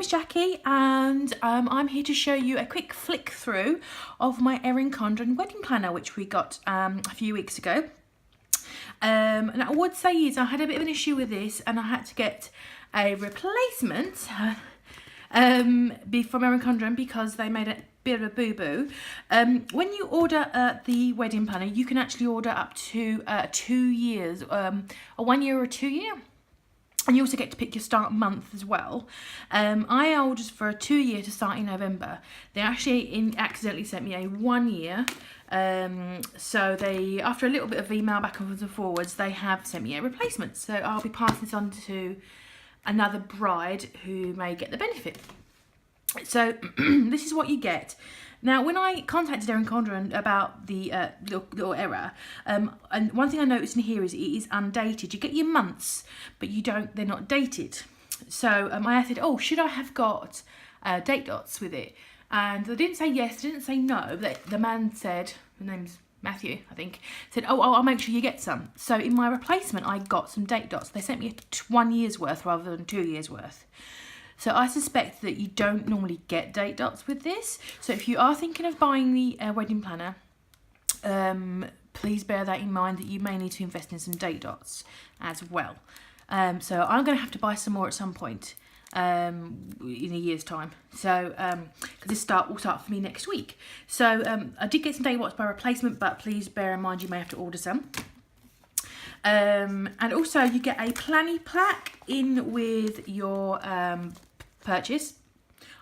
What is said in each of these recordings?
name's Jackie, and I'm here to show you a quick flick through of my Erin Condren wedding planner, which we got a few weeks ago. And I would say is I had a bit of an issue with this, and I had to get a replacement from Erin Condren because they made a bit of a boo-boo. When you order the wedding planner, you can actually order up to 2 years, a 1 year or 2 year. And you also get to pick your start month as well. I ordered for a 2 year to start in November. They actually accidentally sent me a 1 year. So they, after a little bit of email backwards and forwards, they have sent me a replacement. So I'll be passing this on to another bride who may get the benefit. So this is what you get. Now, when I contacted Erin Condren about the little error, and one thing I noticed in here is it is undated. You get your months, but they're not dated. So I said, oh, should I have got date dots with it? And they didn't say yes, they didn't say no. The man said, the name's Matthew, I think, said, oh, I'll make sure you get some. So in my replacement, I got some date dots. They sent me 1 year's worth rather than 2 years worth. So I suspect that you don't normally get date dots with this. So if you are thinking of buying the wedding planner, please bear that in mind that you may need to invest in some date dots as well. So I'm going to have to buy some more at some point in a year's time. So because this will start for me next week. So I did get some date dots by replacement, but please bear in mind you may have to order some. And also you get a planny plaque in with your purchase.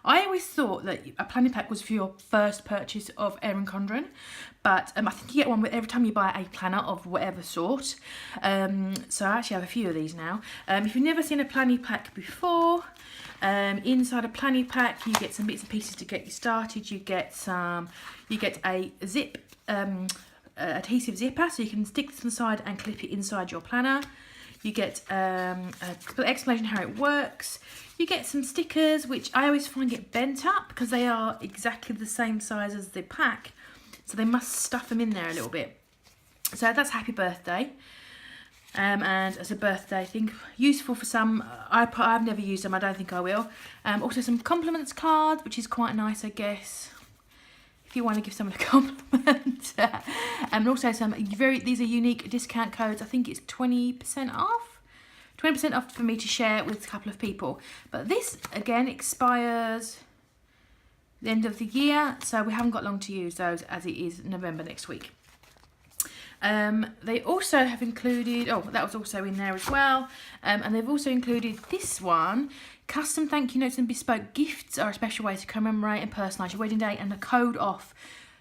I always thought that a planning pack was for your first purchase of Erin Condren, but I think you get one with every time you buy a planner of whatever sort. So I actually have a few of these now. If you've never seen a planning pack before, inside a planning pack you get some bits and pieces to get you started. You get a zip adhesive zipper, so you can stick this on the side and clip it inside your planner. You get an explanation how it works. You get some stickers, which I always find get bent up because they are exactly the same size as the pack. So they must stuff them in there a little bit. So that's happy birthday. And as a birthday thing, useful for some. I've never used them, I don't think I will. Also some compliments cards, which is quite nice, I guess, if you want to give someone a compliment. And also these are unique discount codes. I think it's 20% off. 20% off for me to share with a couple of people. But this, again, expires the end of the year. So we haven't got long to use those as it is November next week. They also have included, that was also in there as well. And they've also included this one. Custom thank you notes and bespoke gifts are a special way to commemorate and personalise your wedding day, and a code off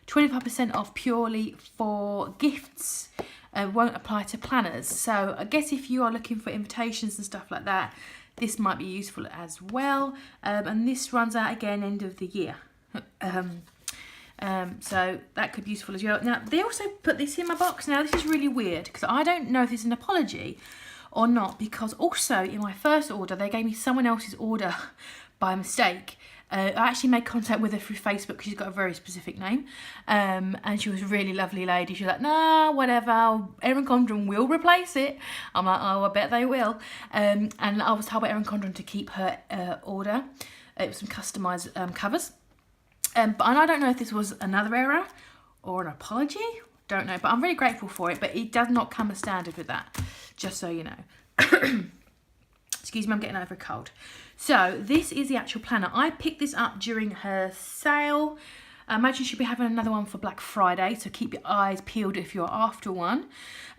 25% off purely for gifts. Won't apply to planners. So I guess if you are looking for invitations and stuff like that, this might be useful as well. And this runs out again end of the year. So that could be useful as well. Now they also put this in my box. Now this is really weird because I don't know if this is an apology or not, because also in my first order they gave me someone else's order by mistake. I actually made contact with her through Facebook because she's got a very specific name, and she was a really lovely lady. She was like, nah, whatever, Erin Condren will replace it. I'm like, oh, I bet they will. And I was told by Erin Condren to keep her order. It was some customised covers. And I don't know if this was another error or an apology, don't know, but I'm really grateful for it. But it does not come as standard with that, just so you know. Excuse me, I'm getting over a cold. So this is the actual planner. I picked this up during her sale. I imagine she'll be having another one for Black Friday, so keep your eyes peeled if you're after one.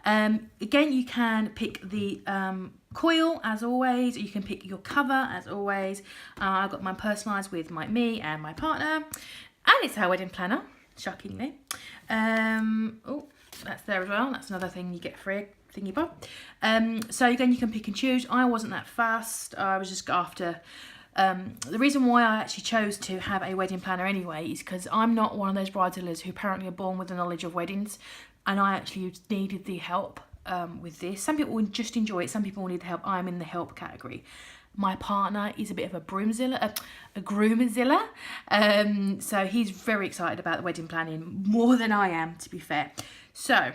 Again, you can pick the coil as always. You can pick your cover as always. I've got mine personalised with me and my partner, and it's our wedding planner, shockingly. Oh, that's there as well. That's another thing you get free. Thingy bob. So again, you can pick and choose. I wasn't that fast. I was just after. The reason why I actually chose to have a wedding planner anyway is because I'm not one of those bridezillers who apparently are born with the knowledge of weddings, and I actually needed the help with this. Some people would just enjoy it. Some people need the help. I'm in the help category. My partner is a bit of a groomzilla, so he's very excited about the wedding planning, more than I am, to be fair. So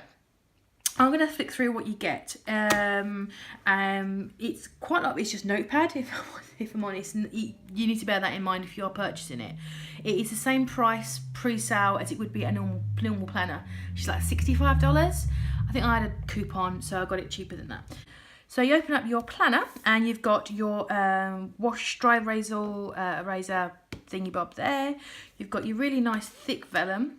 I'm going to flick through what you get. It's quite like, it's just notepad, if I'm honest. And you need to bear that in mind if you're purchasing it. It is the same price pre-sale as it would be a normal planner, which is like $65. I think I had a coupon, so I got it cheaper than that. So you open up your planner and you've got your wash dry razor thingy bob there. You've got your really nice thick vellum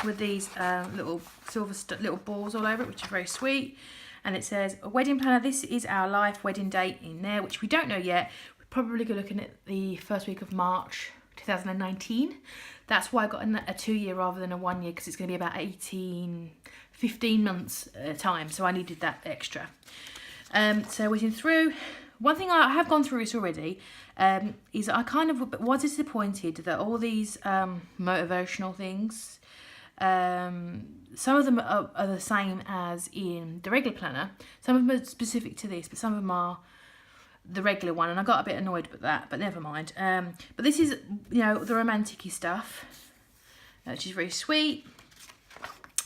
with these little silver little balls all over it, which is very sweet. And it says a wedding planner. This is our life wedding date in there, which we don't know yet. We're probably looking at the first week of March 2019. That's why I got a 2-year rather than a 1 year, because it's going to be about 15 months time, so I needed that extra. So whizzing through, one thing I have gone through this already, is I kind of was disappointed that all these motivational things, some of them are the same as in the regular planner. Some of them are specific to this, but some of them are the regular one, and I got a bit annoyed with that, but never mind. But this is, you know, the romantic-y stuff, which is very sweet.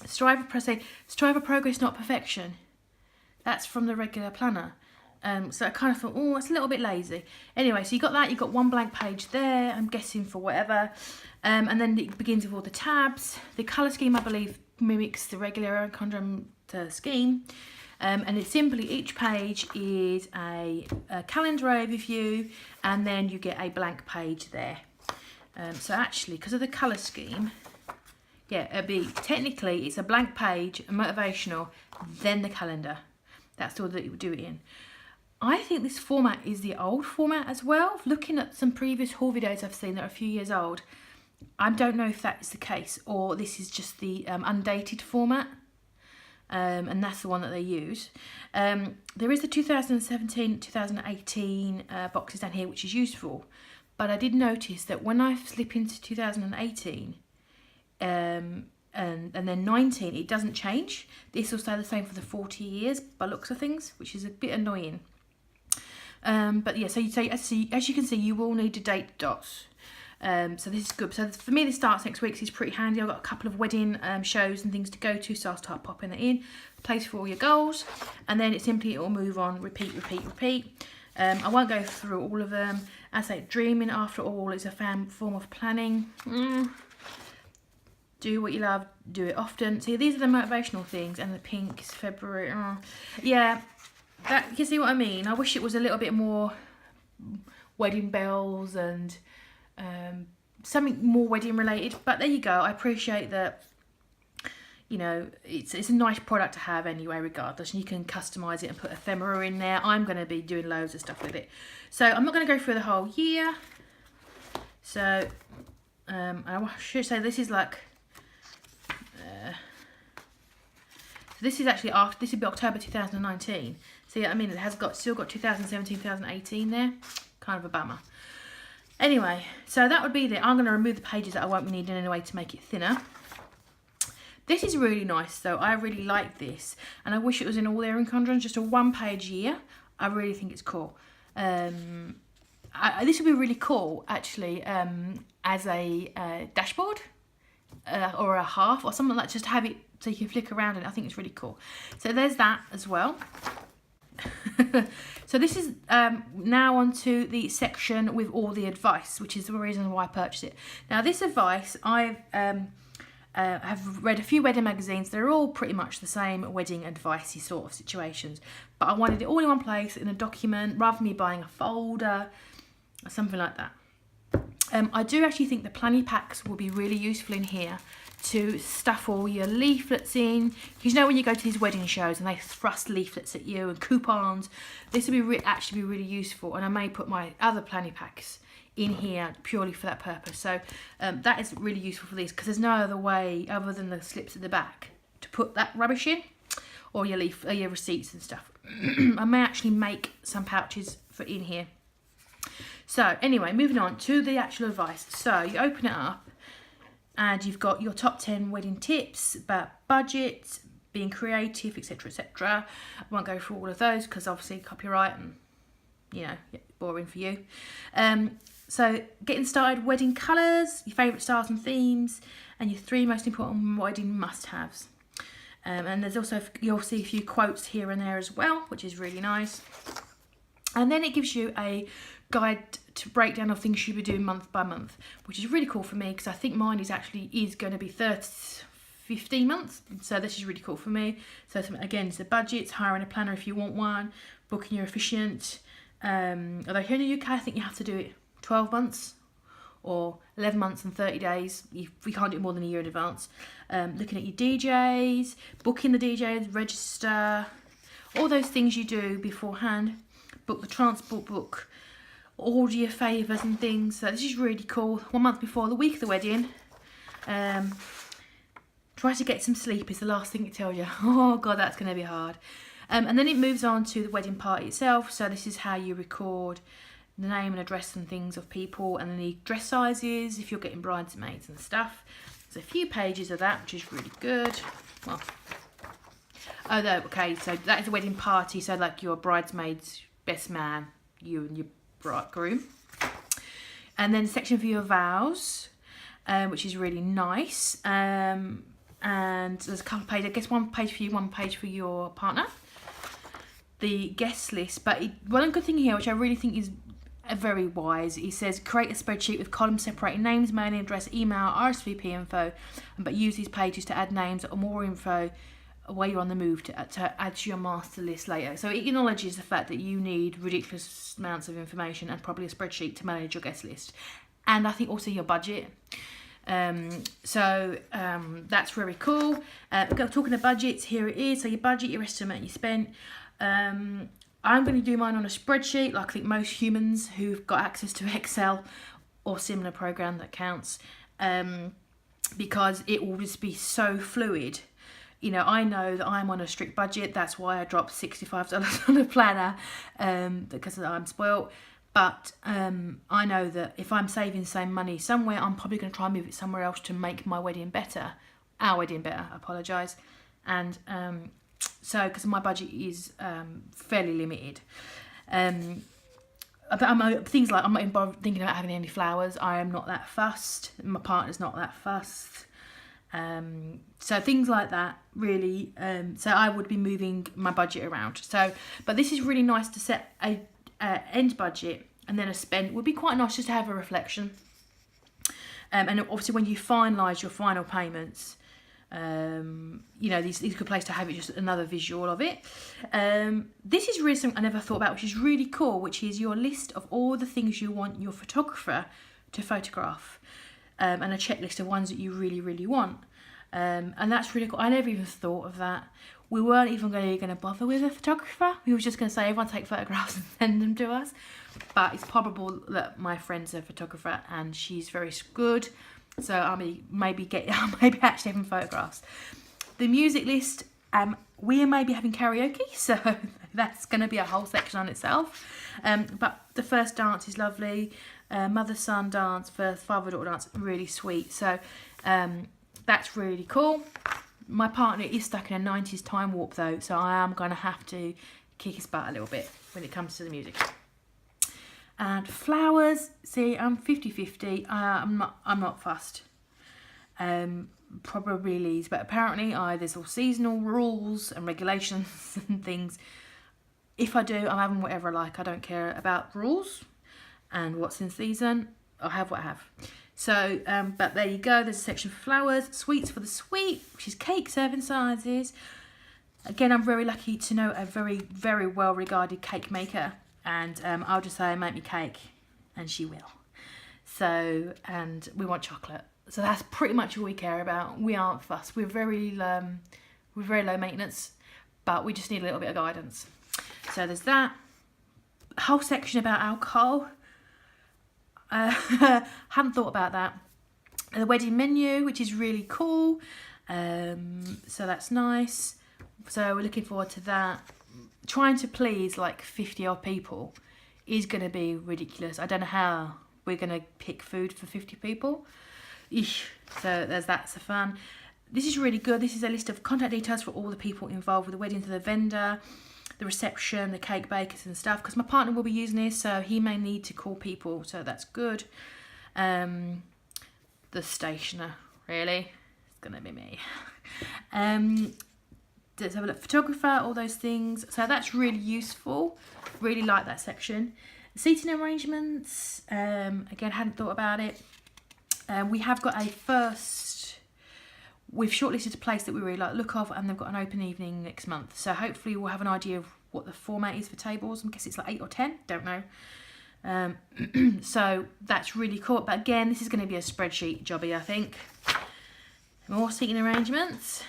Strive for progress, not perfection. That's from the regular planner. So I kind of thought, oh, that's a little bit lazy. Anyway, so you got that. You got one blank page there, I'm guessing for whatever. And then it begins with all the tabs. The colour scheme, I believe, mimics the regular Erin Condren scheme. And it's simply, each page is a calendar overview, and then you get a blank page there. So actually, because of the colour scheme, yeah, it'd be, technically, it's a blank page, a motivational, then the calendar. That's all that you would do it in. I think this format is the old format as well. Looking at some previous haul videos I've seen that are a few years old, I don't know if that is the case, or this is just the undated format. And that's the one that they use. There is the 2017-2018 boxes down here, which is useful. But I did notice that when I slip into 2018 and then 19, it doesn't change. This will stay the same for the 40 years by looks of things, which is a bit annoying. But yeah, so you say, as you can see, you will need to date dots. So this is good. So for me, this starts next week, so it's pretty handy. I've got a couple of wedding shows and things to go to, so I'll start popping it in. Place for all your goals, and then it will move on, repeat. I won't go through all of them. As I say, dreaming, after all, is a form of planning. Do what you love, do it often. See, these are the motivational things, and the pink is February. Yeah, that, you see what I mean? I wish it was a little bit more wedding bells and something more wedding related, but there you go. I appreciate that, you know, it's a nice product to have anyway, regardless, and you can customize it and put ephemera in there. I'm going to be doing loads of stuff with it, so I'm not going to go through the whole year. So I should say this is like this is actually after, this would be October 2019. So yeah, I mean, it has still got 2017, 2018 there. Kind of a bummer. Anyway, so that would be it. I'm going to remove the pages that I won't be needing anyway to make it thinner. This is really nice though. I really like this, and I wish it was in all Erin Condren, just a 1-page year. I really think it's cool. This would be really cool actually, as a dashboard or a half or something like that, just to have it so you can flick around it. I think it's really cool. So there's that as well. So this is now onto the section with all the advice, which is the reason why I purchased it. Now this advice, I've have read a few wedding magazines. They're all pretty much the same wedding advice-y sort of situations, but I wanted it all in one place in a document rather than me buying a folder or something like that. I do actually think the planning packs will be really useful in here to stuff all your leaflets in. Because you know when you go to these wedding shows and they thrust leaflets at you and coupons, this will be actually be really useful, and I may put my other planning packs in here purely for that purpose. So that is really useful for these, because there's no other way other than the slips at the back to put that rubbish in, or your your receipts and stuff. I may actually make some pouches for in here. So anyway, moving on to the actual advice. So you open it up and you've got your top 10 wedding tips about budget, being creative, etc, etc. I won't go through all of those because obviously copyright and, you know, boring for you. So getting started, wedding colours, your favourite styles and themes, and your 3 most important wedding must-haves. And there's also, you'll see a few quotes here and there as well, which is really nice. And then it gives you a guide to breakdown of things you'll be doing month by month, which is really cool for me because I think mine is going to be 15 months. So this is really cool for me. So again, it's the budgets, hiring a planner if you want one, booking your efficient. Although here in the UK, I think you have to do it 12 months or 11 months and 30 days. We can't do it more than a year in advance. Looking at your DJs, booking the DJs, register, all those things you do beforehand. Book the transport, book order your favours and things. So this is really cool. 1 month before the week of the wedding. Try to get some sleep is the last thing it tells you. Oh God, that's going to be hard. And then it moves on to the wedding party itself. So this is how you record the name and address and things of people, and then the dress sizes if you're getting bridesmaids and stuff. There's a few pages of that, which is really good. Well, okay, so that is a wedding party. So like your bridesmaids, best man, you and your bridegroom. And then a section for your vows, which is really nice. And there's a couple of pages, I guess 1 page for you, 1 page for your partner. The guest list, but one good thing here, which I really think is very wise, he says create a spreadsheet with columns separating names, mailing address, email, RSVP info, but use these pages to add names or more info while you're on the move to add to your master list later. So it acknowledges the fact that you need ridiculous amounts of information and probably a spreadsheet to manage your guest list, and I think also your budget. That's very cool. Talking to budgets, here it is. So your budget, your estimate you spent. I'm going to do mine on a spreadsheet, like I think most humans who've got access to Excel or similar program that counts, because it will just be so fluid. You know, I know that I'm on a strict budget. That's why I dropped $65 on a planner, because I'm spoilt. But I know that if I'm saving the same money somewhere, I'm probably going to try and move it somewhere else to make my wedding better. Our wedding better, I apologise. And so, because my budget is fairly limited. But things like, I'm not even thinking about having any flowers. I am not that fussed. My partner's not that fussed. So things like that, really. So I would be moving my budget around. So, but this is really nice to set a end budget and then a spend. It would be quite nice just to have a reflection. And obviously when you finalise your final payments, you know, these good place to have it, just another visual of it. This is really something I never thought about, which is really cool, which is your list of all the things you want your photographer to photograph, and a checklist of ones that you really, really want. And that's really cool. I never even thought of that. We weren't even going to bother with a photographer. We were just going to say, everyone take photographs and send them to us. But it's probable that my friend's a photographer and she's very good. So I maybe actually having photographs. The music list, we may be having karaoke, so that's going to be a whole section on itself. But the first dance is lovely. Mother-son dance, first father-daughter dance, really sweet. So that's really cool. My partner is stuck in a 90s time warp though, so I am going to have to kick his butt a little bit when it comes to the music. And flowers, see, I'm 50-50. I'm not fussed. Probably leaves, but apparently there's all seasonal rules and regulations and things. If I do, I'm having whatever I like. I don't care about rules and what's in season. I'll have what I have. So, but there you go. There's a section for flowers, sweets for the sweet, which is cake serving sizes. Again, I'm very lucky to know a very, very well-regarded cake maker. And I'll just say, make me cake, and she will. So, and we want chocolate. So that's pretty much all we care about. We aren't fussed. We're very low maintenance, but we just need a little bit of guidance. So there's that. A whole section about alcohol. Haven't thought about that. The wedding menu, which is really cool. So that's nice. So we're looking forward to that. Trying to please like 50 odd people is going to be ridiculous. I don't know how we're going to pick food for 50 people. Eesh. So that's the fun. This is really good. This is a list of contact details for all the people involved with the wedding, to the vendor, the reception, the cake bakers and stuff, because my partner will be using this, so he may need to call people, so that's good. The stationer, really, it's gonna be me. let's have a look, photographer, all those things. So that's really useful. Really like that section. Seating arrangements, again, hadn't thought about it. We have got we've shortlisted a place that we really like the look of, and they've got an open evening next month. So hopefully we'll have an idea of what the format is for tables. I guess it's like 8 or 10, don't know. So that's really cool. But again, this is going to be a spreadsheet jobby, I think. More seating arrangements.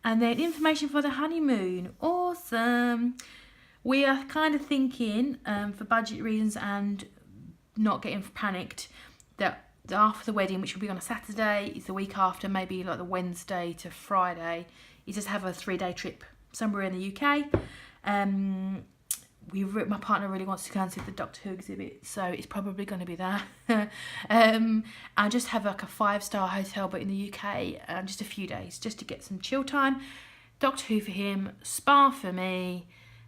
And then information for the honeymoon. Awesome. We are kind of thinking, for budget reasons and not getting panicked, that after the wedding, which will be on a Saturday, is the week after, maybe like the Wednesday to Friday, is just have a 3-day trip somewhere in the UK. My partner really wants to go and see the Doctor Who exhibit, so it's probably going to be that. And just have like a 5-star hotel, but in the UK, just a few days, just to get some chill time. Doctor Who for him, spa for me.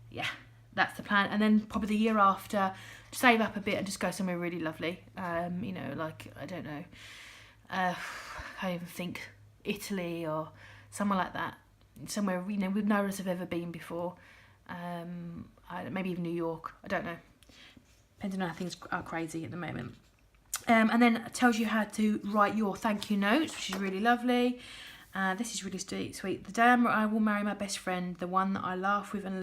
Yeah, that's the plan. And then probably the year after, save up a bit and just go somewhere really lovely. You know, like, I don't know, I can't even think, Italy or somewhere like that. Somewhere, you know, with no one have ever been before. Maybe even New York, I don't know. Depending on how things are crazy at the moment. And then it tells you how to write your thank you notes, which is really lovely. This is really sweet. The day I will marry my best friend, the one that I laugh with and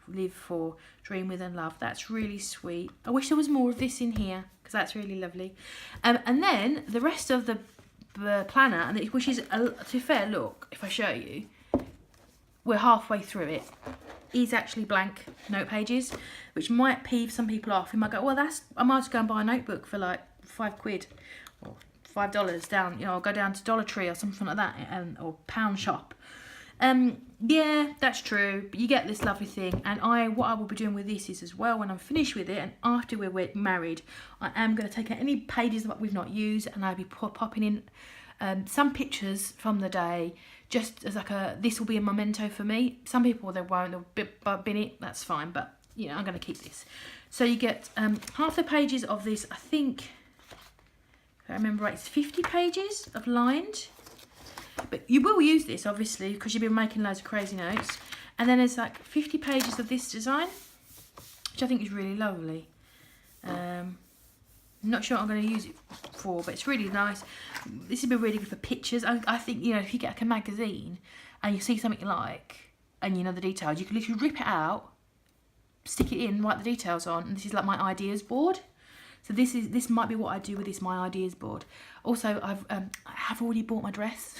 live for, dream with and love. That's really sweet. I wish there was more of this in here, because that's really lovely. And then the rest of the planner, which is, to be fair, look, if I show you, we're halfway through it, is actually blank note pages, which might peeve some people off. You might go, well, I might as well go and buy a notebook for like £5 or $5 down, you know, I'll go down to Dollar Tree or something like that, or Pound Shop. Yeah, that's true, but you get this lovely thing. And what I will be doing with this is, as well, when I'm finished with it and after we're married, I am going to take out any pages that we've not used, and I'll be popping in some pictures from the day, just as like this will be a memento for me. Some people, they won't, they'll bin it, that's fine, but you know, I'm going to keep this. So you get half the pages of this, I think, if I remember right, it's 50 pages of lined. But you will use this, obviously, because you've been making loads of crazy notes. And then there's like 50 pages of this design, which I think is really lovely. I'm not sure what I'm going to use it for, but it's really nice. This would be really good for pictures. I think, you know, if you get like a magazine and you see something you like, and you know the details, you can literally rip it out, stick it in, write the details on, and this is like my ideas board. So this might be what I do with this, my ideas board. Also, I have already bought my dress.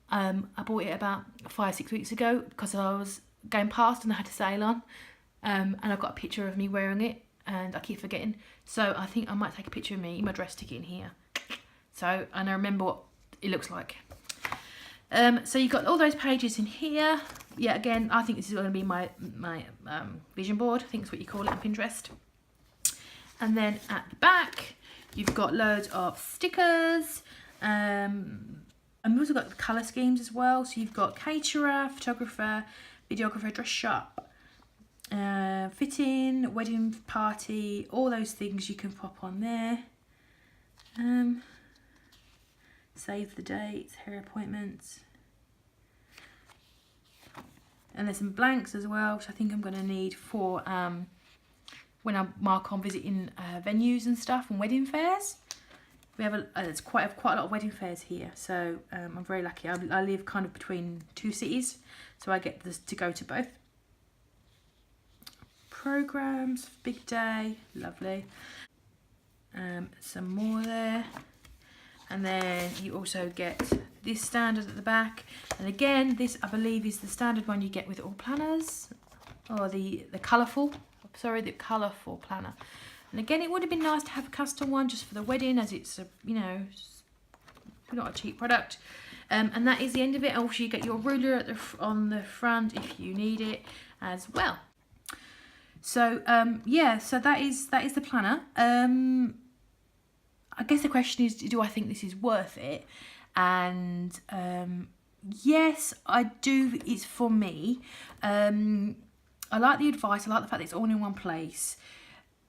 I bought it about 5-6 weeks ago because I was going past and I had to sail on. And I've got a picture of me wearing it, and I keep forgetting. So I think I might take a picture of me in my dress, stick it in here. So, and I remember what it looks like. So you've got all those pages in here. Yeah, again, I think this is going to be my vision board. I think it's what you call it on Pinterest. And then at the back, you've got loads of stickers. And we've also got the colour schemes as well. So you've got caterer, photographer, videographer, dress shop, fitting, wedding party, all those things you can pop on there. Save the dates, hair appointments. And there's some blanks as well, which I think I'm going to need for when I mark on visiting venues and stuff and wedding fairs. We have there's quite a lot of wedding fairs here, so I'm very lucky. I live kind of between 2 cities, so I get to go to both. Programs, big day, lovely. Some more there. And then you also get this standard at the back. And again, this I believe is the standard one you get with all planners, or the colourful planner. And again, it would have been nice to have a custom one just for the wedding, as it's you know, not a cheap product. And that is the end of it. Also, you get your ruler on the front if you need it as well. So yeah, so that is the planner. I guess the question is, do I think this is worth it? And yes, I do. It's for me. I like the advice. I like the fact that it's all in one place.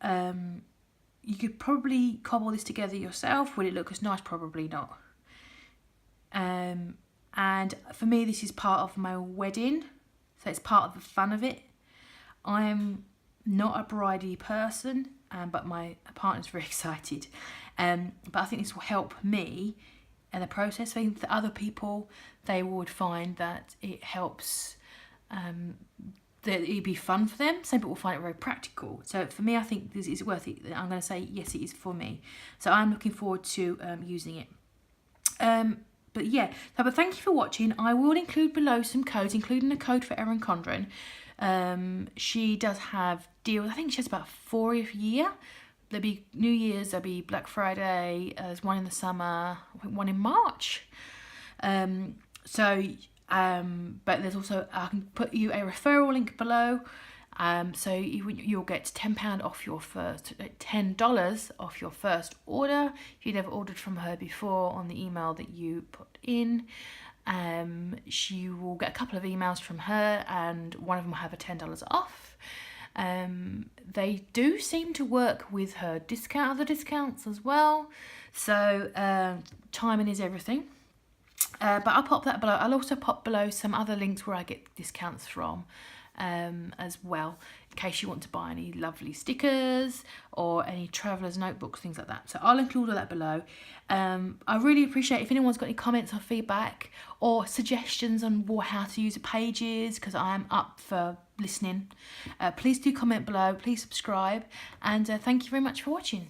You could probably cobble this together yourself. Would it look as nice? Probably not. And And for me, this is part of my wedding, so it's part of the fun of it. I'm not a bridey person, but my partner's very excited. But I think this will help me in the process. I think for other people, they would find that it helps, that it'd be fun for them. Some people will find it very practical. So for me, I think this is worth it. I'm going to say yes, it is for me. So I'm looking forward to using it. But yeah, but thank you for watching. I will include below some codes, including a code for Erin Condren. She does have deals. I think she has about 4 a year. There'll be New Year's, there'll be Black Friday, there's one in the summer, I think one in March. But there's also, I can put you a referral link below. So you'll get £10 off your first, $10 off your first order if you've never ordered from her before on the email that you put in. She will get a couple of emails from her, and one of them will have a $10 off. They do seem to work with her other discounts as well. So timing is everything. But I'll pop that below. I'll also pop below some other links where I get discounts from as well, in case you want to buy any lovely stickers or any traveller's notebooks, things like that. So I'll include all that below. I really appreciate if anyone's got any comments or feedback or suggestions on how to use the pages, because I am up for listening. Please do comment below, please subscribe, and thank you very much for watching.